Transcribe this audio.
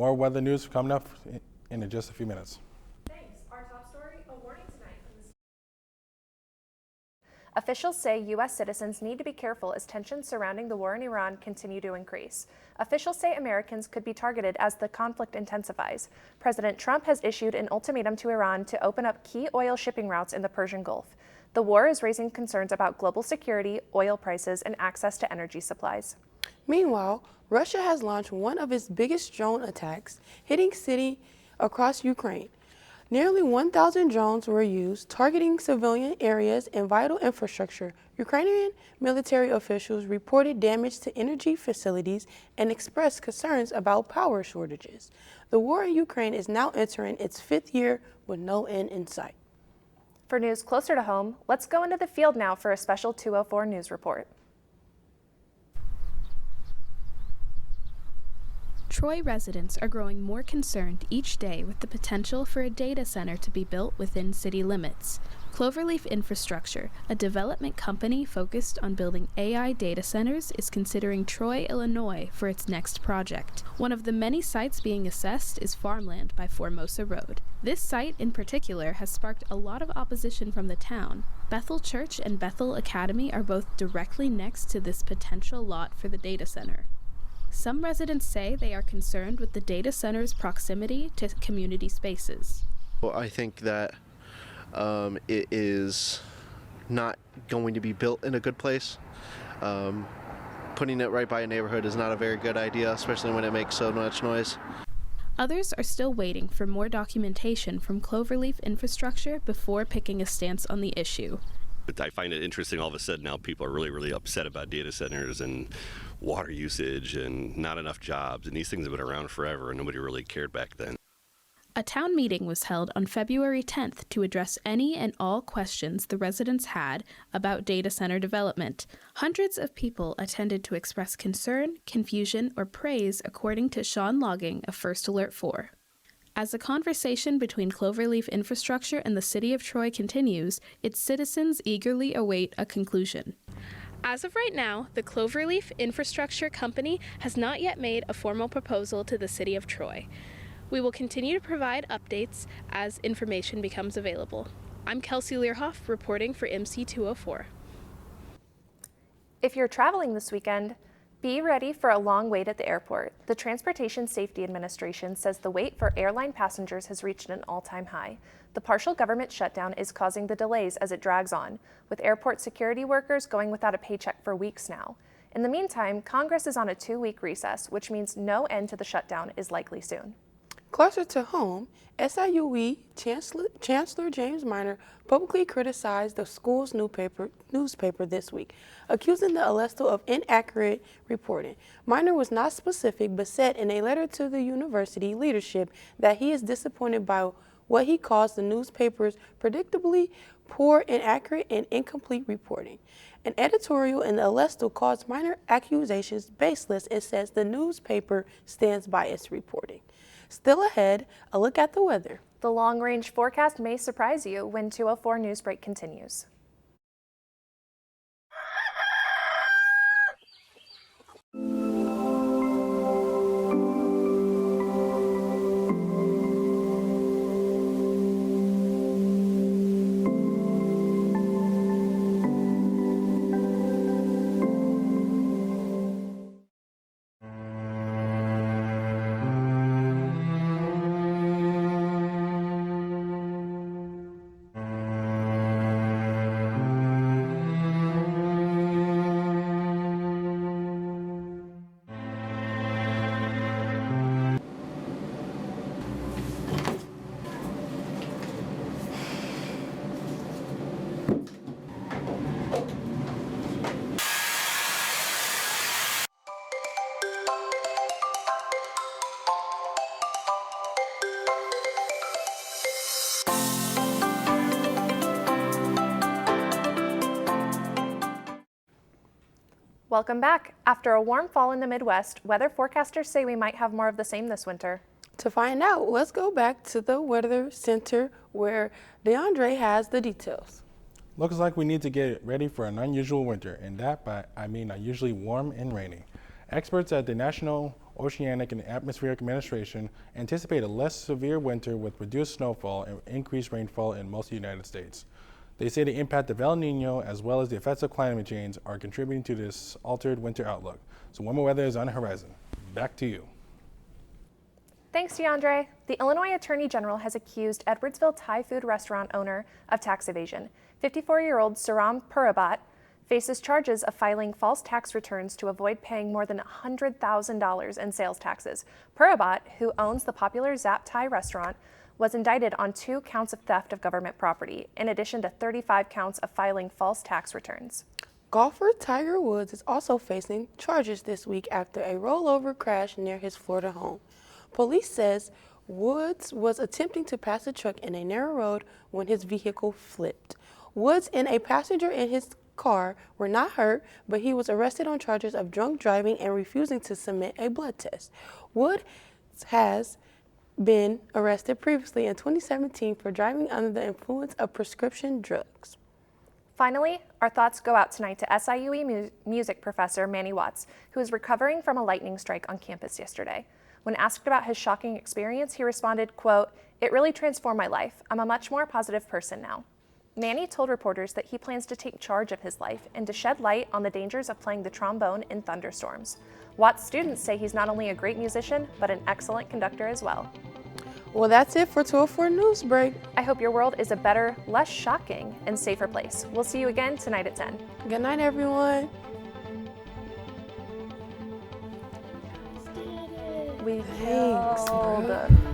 More weather news coming up in just a few minutes. Thanks. Our top story, a warning tonight from the... Officials say U.S. citizens need to be careful as tensions surrounding the war in Iran continue to increase. Officials say Americans could be targeted as the conflict intensifies. President Trump has issued an ultimatum to Iran to open up key oil shipping routes in the Persian Gulf. The war is raising concerns about global security, oil prices, and access to energy supplies. Meanwhile, Russia has launched one of its biggest drone attacks, hitting cities across Ukraine. Nearly 1,000 drones were used, targeting civilian areas and vital infrastructure. Ukrainian military officials reported damage to energy facilities and expressed concerns about power shortages. The war in Ukraine is now entering its 5th year with no end in sight. For news closer to home, let's go into the field now for a special 204 News report. Troy residents are growing more concerned each day with the potential for a data center to be built within city limits. Cloverleaf Infrastructure, a development company focused on building AI data centers, is considering Troy, Illinois for its next project. One of the many sites being assessed is farmland by Formosa Road. This site in particular has sparked a lot of opposition from the town. Bethel Church and Bethel Academy are both directly next to this potential lot for the data center. Some residents say they are concerned with the data center's proximity to community spaces. Well, I think that it is not going to be built in a good place. Putting it right by a neighborhood is not a very good idea, especially when it makes so much noise. Others are still waiting for more documentation from Cloverleaf Infrastructure before picking a stance on the issue. But I find it interesting all of a sudden now people are really upset about data centers and water usage and not enough jobs, and these things have been around forever and nobody really cared back then. A town meeting was held on February 10th to address any and all questions the residents had about data center development. Hundreds of people attended to express concern, confusion, or praise, according to Sean Logging of First Alert 4. As the conversation between Cloverleaf Infrastructure and the City of Troy continues, its citizens eagerly await a conclusion. As of right now, the Cloverleaf Infrastructure Company has not yet made a formal proposal to the City of Troy. We will continue to provide updates as information becomes available. I'm Kelsey Learhoff reporting for MC204. If you're traveling this weekend, be ready for a long wait at the airport. The Transportation Safety Administration says the wait for airline passengers has reached an all-time high. The partial government shutdown is causing the delays as it drags on, with airport security workers going without a paycheck for weeks now. In the meantime, Congress is on a 2-week recess, which means no end to the shutdown is likely soon. Closer to home, SIUE Chancellor James Minor publicly criticized the school's newspaper this week, accusing the Alesto of inaccurate reporting. Minor was not specific, but said in a letter to the university leadership that he is disappointed by what he calls the newspaper's predictably poor, inaccurate, and incomplete reporting. An editorial in the Alesto calls Minor accusations baseless and says the newspaper stands by its reporting. Still ahead, a look at the weather. The long-range forecast may surprise you when 204 Newsbreak continues. Welcome back. After a warm fall in the Midwest, weather forecasters say we might have more of the same this winter. To find out, let's go back to the Weather Center where DeAndre has the details. Looks like we need to get ready for an unusual winter, and that I mean unusually warm and rainy. Experts at the National Oceanic and Atmospheric Administration anticipate a less severe winter with reduced snowfall and increased rainfall in most of the United States. They say the impact of El Nino as well as the effects of climate change are contributing to this altered winter outlook. So warmer weather is on the horizon. Back to you. Thanks, DeAndre. The Illinois Attorney General has accused Edwardsville Thai food restaurant owner of tax evasion. 54-year-old Saram Purabat faces charges of filing false tax returns to avoid paying more than $100,000 in sales taxes. Purabat, who owns the popular Zap Thai restaurant, was indicted on 2 counts of theft of government property, in addition to 35 counts of filing false tax returns. Golfer Tiger Woods is also facing charges this week after a rollover crash near his Florida home. Police says Woods was attempting to pass a truck in a narrow road when his vehicle flipped. Woods and a passenger in his car were not hurt, but he was arrested on charges of drunk driving and refusing to submit a blood test. Woods has been arrested previously in 2017 for driving under the influence of prescription drugs. Finally, our thoughts go out tonight to SIUE music professor Manny Watts, who is recovering from a lightning strike on campus yesterday. When asked about his shocking experience, he responded, quote, "It really transformed my life. I'm a much more positive person now." Manny told reporters that he plans to take charge of his life and to shed light on the dangers of playing the trombone in thunderstorms. Watts' students say he's not only a great musician, but an excellent conductor as well. Well, that's it for 204 News Break. I hope your world is a better, less shocking, and safer place. We'll see you again tonight at 10. Good night, everyone. We Thanks, killed bro.